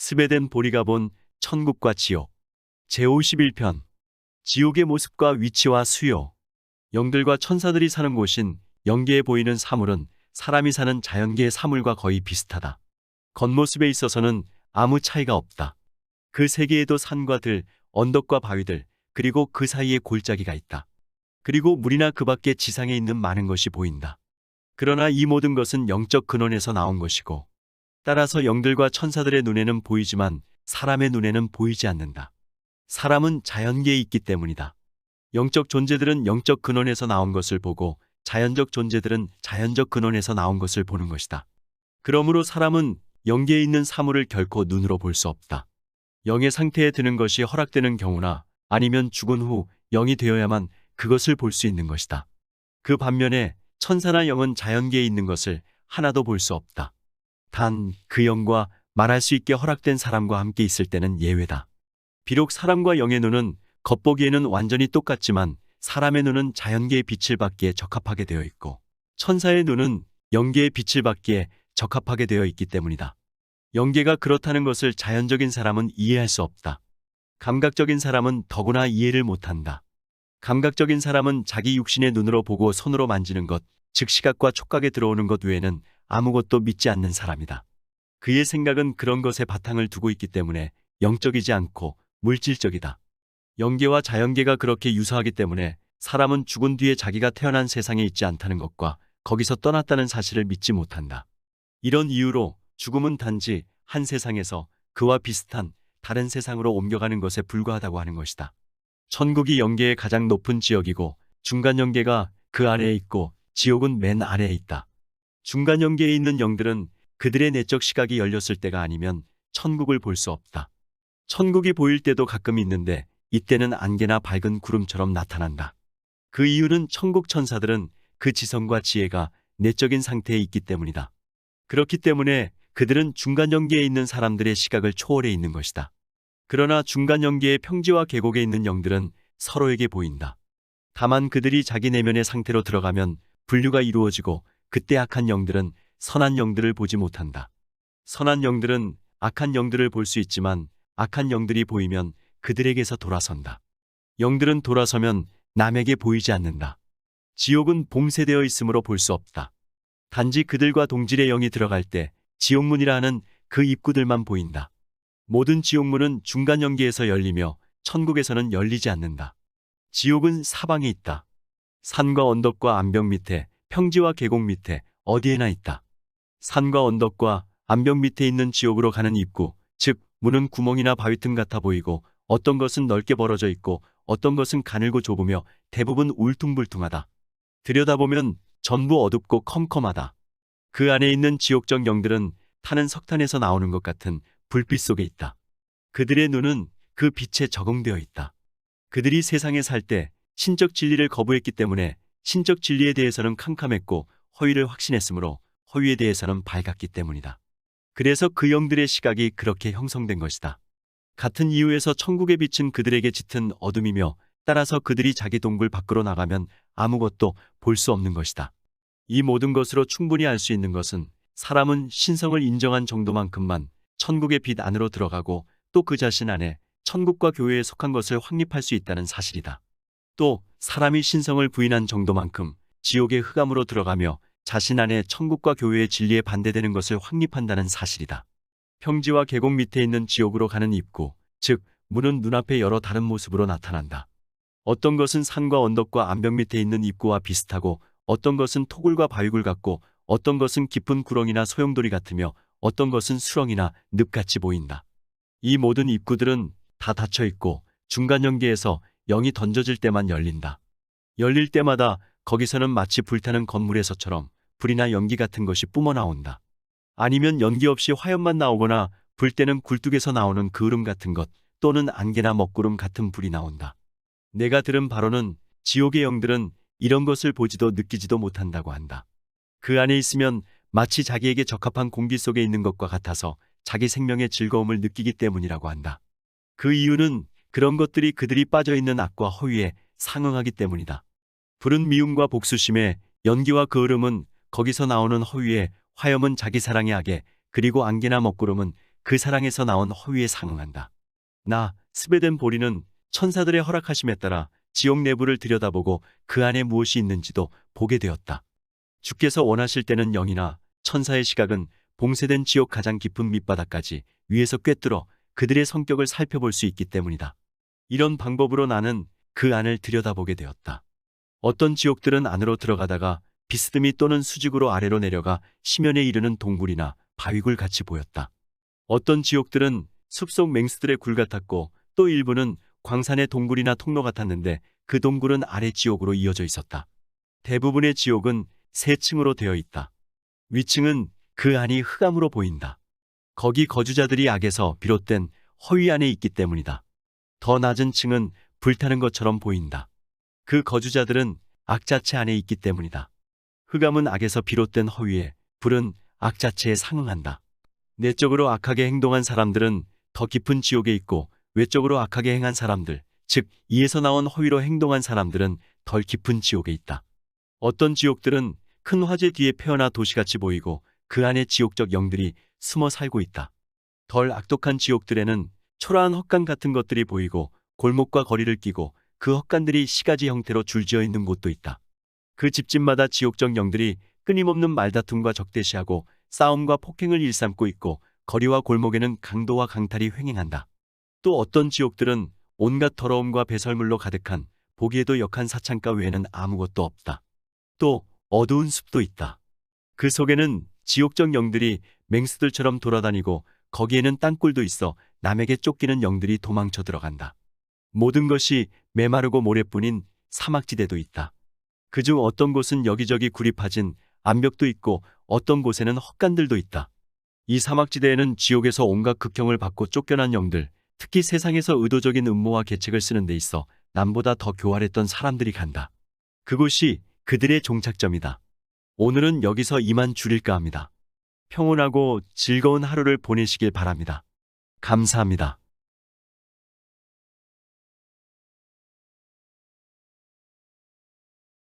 스베덴 보리가 본 천국과 지옥 제51편 지옥의 모습과 위치와 수요. 영들과 천사들이 사는 곳인 영계에 보이는 사물은 사람이 사는 자연계의 사물과 거의 비슷하다. 겉모습에 있어서는 아무 차이가 없다. 그 세계에도 산과 들, 언덕과 바위들, 그리고 그 사이에 골짜기가 있다. 그리고 물이나 그 밖에 지상에 있는 많은 것이 보인다. 그러나 이 모든 것은 영적 근원에서 나온 것이고, 따라서 영들과 천사들의 눈에는 보이지만 사람의 눈에는 보이지 않는다. 사람은 자연계에 있기 때문이다. 영적 존재들은 영적 근원에서 나온 것을 보고 자연적 존재들은 자연적 근원에서 나온 것을 보는 것이다. 그러므로 사람은 영계에 있는 사물을 결코 눈으로 볼 수 없다. 영의 상태에 드는 것이 허락되는 경우나 아니면 죽은 후 영이 되어야만 그것을 볼 수 있는 것이다. 그 반면에 천사나 영은 자연계에 있는 것을 하나도 볼 수 없다. 단 그 영과 말할 수 있게 허락된 사람과 함께 있을 때는 예외다. 비록 사람과 영의 눈은 겉보기에는 완전히 똑같지만 사람의 눈은 자연계의 빛을 받기에 적합하게 되어 있고 천사의 눈은 영계의 빛을 받기에 적합하게 되어 있기 때문이다. 영계가 그렇다는 것을 자연적인 사람은 이해할 수 없다. 감각적인 사람은 더구나 이해를 못한다. 감각적인 사람은 자기 육신의 눈으로 보고 손으로 만지는 것, 즉 시각과 촉각에 들어오는 것 외에는 아무것도 믿지 않는 사람이다. 그의 생각은 그런 것에 바탕을 두고 있기 때문에 영적이지 않고 물질적이다. 영계와 자연계가 그렇게 유사하기 때문에 사람은 죽은 뒤에 자기가 태어난 세상에 있지 않다는 것과 거기서 떠났다는 사실을 믿지 못한다. 이런 이유로 죽음은 단지 한 세상에서 그와 비슷한 다른 세상으로 옮겨가는 것에 불과하다고 하는 것이다. 천국이 영계의 가장 높은 지역이고 중간 영계가 그 아래에 있고 지옥은 맨 아래에 있다. 중간 영계에 있는 영들은 그들의 내적 시각이 열렸을 때가 아니면 천국을 볼 수 없다. 천국이 보일 때도 가끔 있는데 이때는 안개나 밝은 구름처럼 나타난다. 그 이유는 천국 천사들은 그 지성과 지혜가 내적인 상태에 있기 때문이다. 그렇기 때문에 그들은 중간 영계에 있는 사람들의 시각을 초월해 있는 것이다. 그러나 중간 영계의 평지와 계곡에 있는 영들은 서로에게 보인다. 다만 그들이 자기 내면의 상태로 들어가면 분류가 이루어지고 그때 악한 영들은 선한 영들을 보지 못한다. 선한 영들은 악한 영들을 볼 수 있지만 악한 영들이 보이면 그들에게서 돌아선다. 영들은 돌아서면 남에게 보이지 않는다. 지옥은 봉쇄되어 있으므로 볼 수 없다. 단지 그들과 동질의 영이 들어갈 때 지옥문이라 하는 그 입구들만 보인다. 모든 지옥문은 중간 영계에서 열리며 천국에서는 열리지 않는다. 지옥은 사방에 있다. 산과 언덕과 암벽 밑에, 평지와 계곡 밑에 어디에나 있다. 산과 언덕과 암벽 밑에 있는 지옥으로 가는 입구, 즉 문은 구멍이나 바위틈 같아 보이고 어떤 것은 넓게 벌어져 있고 어떤 것은 가늘고 좁으며 대부분 울퉁불퉁하다. 들여다보면 전부 어둡고 컴컴하다. 그 안에 있는 지옥적 영들은 타는 석탄에서 나오는 것 같은 불빛 속에 있다. 그들의 눈은 그 빛에 적응되어 있다. 그들이 세상에 살 때 신적 진리를 거부했기 때문에 신적 진리에 대해서는 캄캄했고 허위를 확신했으므로 허위에 대해서는 밝았기 때문이다. 그래서 그 영들의 시각이 그렇게 형성된 것이다. 같은 이유에서 천국의 빛은 그들에게 짙은 어둠이며 따라서 그들이 자기 동굴 밖으로 나가면 아무것도 볼 수 없는 것이다. 이 모든 것으로 충분히 알 수 있는 것은 사람은 신성을 인정한 정도만큼만 천국의 빛 안으로 들어가고 또 그 자신 안에 천국과 교회에 속한 것을 확립할 수 있다는 사실이다. 또 사람이 신성을 부인한 정도만큼 지옥의 흑암으로 들어가며 자신 안에 천국과 교회의 진리에 반대되는 것을 확립한다는 사실이다. 평지와 계곡 밑에 있는 지옥으로 가는 입구, 즉 문은 눈앞에 여러 다른 모습으로 나타난다. 어떤 것은 산과 언덕과 암벽 밑에 있는 입구와 비슷하고 어떤 것은 토굴과 바위굴 같고 어떤 것은 깊은 구렁이나 소용돌이 같으며 어떤 것은 수렁이나 늪같이 보인다. 이 모든 입구들은 다 닫혀 있고 중간 영계에서 영이 던져질 때만 열린다. 열릴 때마다 거기서는 마치 불타는 건물에서처럼 불이나 연기 같은 것이 뿜어나온다. 아니면 연기 없이 화염만 나오거나 불 때는 굴뚝에서 나오는 그을음 같은 것 또는 안개나 먹구름 같은 불이 나온다. 내가 들은 바로는 지옥의 영들은 이런 것을 보지도 느끼지도 못한다고 한다. 그 안에 있으면 마치 자기에게 적합한 공기 속에 있는 것과 같아서 자기 생명의 즐거움을 느끼기 때문이라고 한다. 그 이유는 그런 것들이 그들이 빠져있는 악과 허위에 상응하기 때문이다. 불은 미움과 복수심에, 연기와 그을음은 거기서 나오는 허위에, 화염은 자기 사랑의 악에, 그리고 안개나 먹구름은 그 사랑에서 나온 허위에 상응한다. 나 스베덴 보리는 천사들의 허락하심에 따라 지옥 내부를 들여다보고 그 안에 무엇이 있는지도 보게 되었다. 주께서 원하실 때는 영이나 천사의 시각은 봉쇄된 지옥 가장 깊은 밑바닥까지 위에서 꿰뚫어 그들의 성격을 살펴볼 수 있기 때문이다. 이런 방법으로 나는 그 안을 들여다보게 되었다. 어떤 지옥들은 안으로 들어가다가 비스듬히 또는 수직으로 아래로 내려가 심연에 이르는 동굴이나 바위굴 같이 보였다. 어떤 지옥들은 숲속 맹수들의 굴 같았고 또 일부는 광산의 동굴이나 통로 같았는데 그 동굴은 아래 지옥으로 이어져 있었다. 대부분의 지옥은 세 층으로 되어 있다. 위층은 그 안이 흑암으로 보인다. 거기 거주자들이 악에서 비롯된 허위 안에 있기 때문이다. 더 낮은 층은 불타는 것처럼 보인다. 그 거주자들은 악 자체 안에 있기 때문이다. 흑암은 악에서 비롯된 허위에, 불은 악 자체에 상응한다. 내적으로 악하게 행동한 사람들은 더 깊은 지옥에 있고 외적으로 악하게 행한 사람들, 즉 이에서 나온 허위로 행동한 사람들은 덜 깊은 지옥에 있다. 어떤 지옥들은 큰 화재 뒤에 폐허나 도시같이 보이고 그 안에 지옥적 영들이 숨어 살고 있다. 덜 악독한 지옥들에는 초라한 헛간 같은 것들이 보이고 골목과 거리를 끼고 그 헛간들이 시가지 형태로 줄지어 있는 곳도 있다. 그 집집마다 지옥적 영들이 끊임없는 말다툼과 적대시하고 싸움과 폭행을 일삼고 있고 거리와 골목에는 강도와 강탈이 횡행한다. 또 어떤 지옥들은 온갖 더러움과 배설물로 가득한 보기에도 역한 사창가 외에는 아무것도 없다. 또 어두운 숲도 있다. 그 속에는 지옥적 영들이 맹수들처럼 돌아다니고 거기에는 땅굴도 있어 남에게 쫓기는 영들이 도망쳐 들어간다. 모든 것이 메마르고 모래뿐인 사막지대도 있다. 그중 어떤 곳은 여기저기 굴이 파진 암벽도 있고 어떤 곳에는 헛간들도 있다. 이 사막지대에는 지옥에서 온갖 극형을 받고 쫓겨난 영들, 특히 세상에서 의도적인 음모와 계책을 쓰는 데 있어 남보다 더 교활했던 사람들이 간다. 그곳이 그들의 종착점이다. 오늘은 여기서 이만 줄일까 합니다. 평온하고 즐거운 하루를 보내시길 바랍니다. 감사합니다.